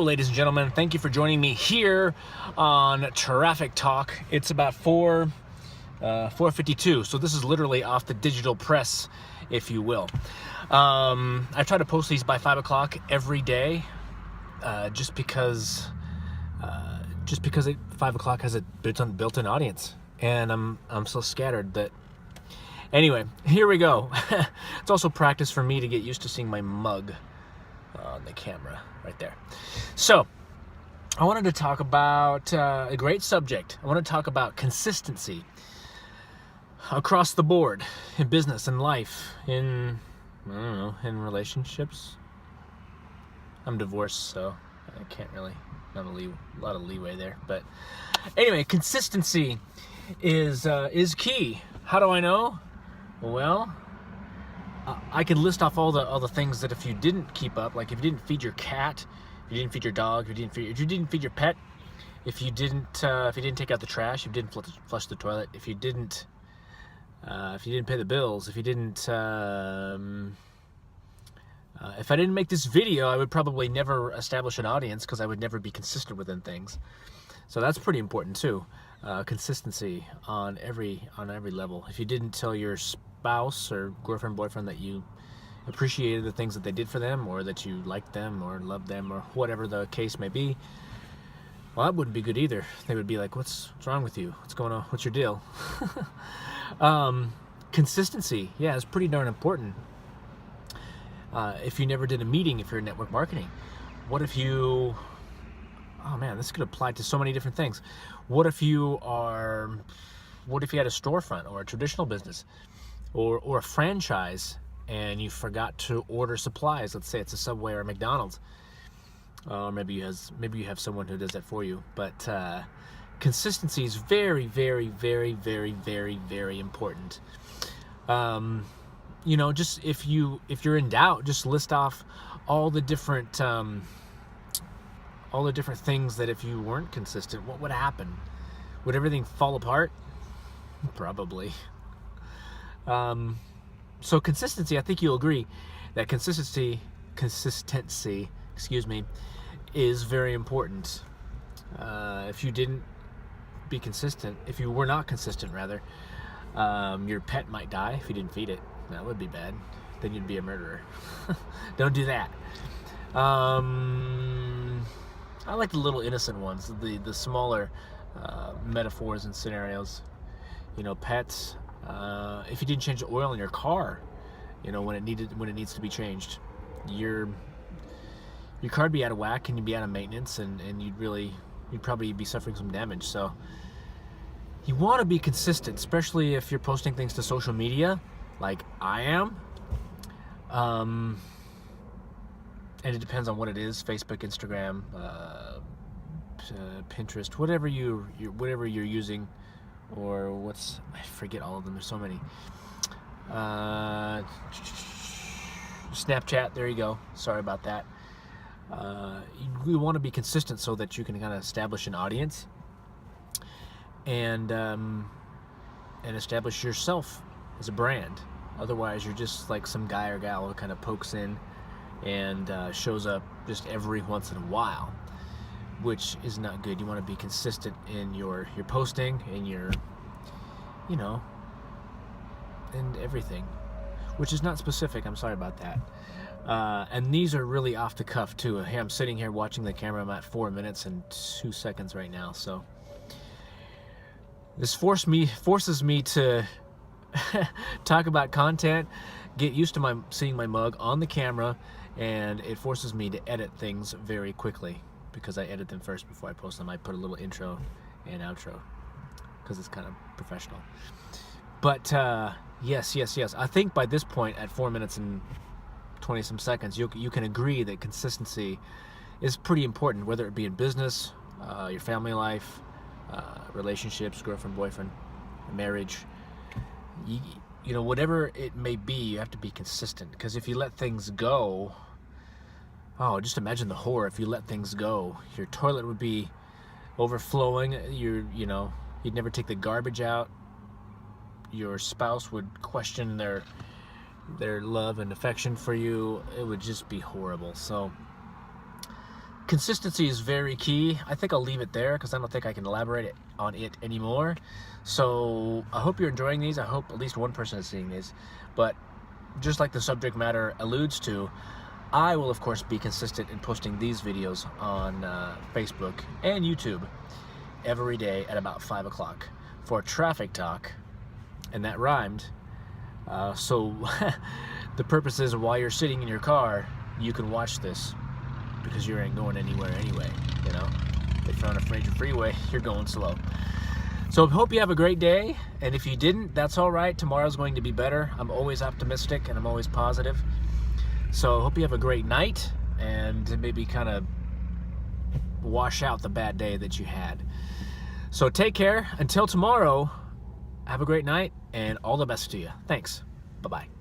ladies and gentlemen. Thank you for joining me here on Traffic Talk. It's about 4:52, so this is literally off the digital press, if you will. I try to post these by 5 o'clock every day, just because 5 o'clock has a built-in audience, and I'm so scattered that. Anyway, here we go. It's also practice for me to get used to seeing my mug on the camera right there. So I wanted to talk about a great subject. I want to talk about consistency across the board in business and life, in relationships. I'm divorced, so I can't really, not a lot of leeway there. But anyway, consistency is key. How do I know? Well, I can list off all the things that if you didn't keep up, like if you didn't feed your cat, if you didn't feed your dog, if you didn't feed your pet, if you didn't take out the trash, if you didn't flush the toilet, if you didn't pay the bills, if I didn't make this video, I would probably never establish an audience because I would never be consistent within things. So that's pretty important too. Consistency on every level. If you didn't tell your spouse or girlfriend, boyfriend that you appreciated the things that they did for them, or that you liked them or loved them, or whatever the case may be, well, that wouldn't be good either. They would be like, what's wrong with you? What's going on? What's your deal? Consistency, yeah, is pretty darn important. If you never did a meeting, if you're in network marketing, what if you, oh man, this could apply to so many different things. What if you had a storefront or a traditional business or a franchise and you forgot to order supplies? Let's say it's a Subway or a McDonald's. Maybe you have someone who does that for you. But consistency is very, very, very, very, very, very important. Just if you're in doubt, just list off all the different things that if you weren't consistent, what would happen? Would everything fall apart? Probably. So consistency, I think you'll agree that consistency, is very important. If you didn't be consistent, if you were not consistent rather, your pet might die if you didn't feed it. That would be bad. Then you'd be a murderer. Don't do that. I like the little innocent ones, the smaller metaphors and scenarios. Pets. If you didn't change the oil in your car, when it needs to be changed, your car'd be out of whack and you'd be out of maintenance, and you'd probably be suffering some damage. So you want to be consistent, especially if you're posting things to social media, like I am. And it depends on what it is: Facebook, Instagram, Pinterest, whatever you're using, or I forget all of them. There's so many. Snapchat. There you go. Sorry about that. You want to be consistent so that you can kind of establish an audience and establish yourself as a brand. Otherwise, you're just like some guy or gal who kind of pokes in and shows up just every once in a while, which is not good. You want to be consistent in your posting and and everything, which is not specific. I'm sorry about that. And these are really off the cuff too. Hey, I'm sitting here watching the camera. I'm at 4 minutes and 2 seconds right now. So this forces me to talk about content, get used to seeing my mug on the camera, and it forces me to edit things very quickly because I edit them first before I post them. I put a little intro and outro because it's kind of professional. But yes. I think by this point, at 4 minutes and 20 some seconds, you can agree that consistency is pretty important, whether it be in business, your family life, relationships, girlfriend, boyfriend, marriage. Whatever it may be, you have to be consistent, because if you let things go, just imagine the horror. If you let things go, your toilet would be overflowing. You'd never take the garbage out. Your spouse would question their love and affection for you. It would just be horrible. So consistency is very key. I think I'll leave it there because I don't think I can elaborate on it anymore. So I hope you're enjoying these. I hope at least one person is seeing these. But just like the subject matter alludes to, I will of course be consistent in posting these videos on Facebook and YouTube every day at about 5 o'clock for traffic talk, and that rhymed. So the purpose is while you're sitting in your car, you can watch this because you ain't going anywhere anyway, you know. If you're on a major freeway, you're going slow. So I hope you have a great day, and if you didn't, that's all right. Tomorrow's going to be better. I'm always optimistic and I'm always positive. So I hope you have a great night and maybe kind of wash out the bad day that you had. So take care. Until tomorrow, have a great night and all the best to you. Thanks. Bye-bye.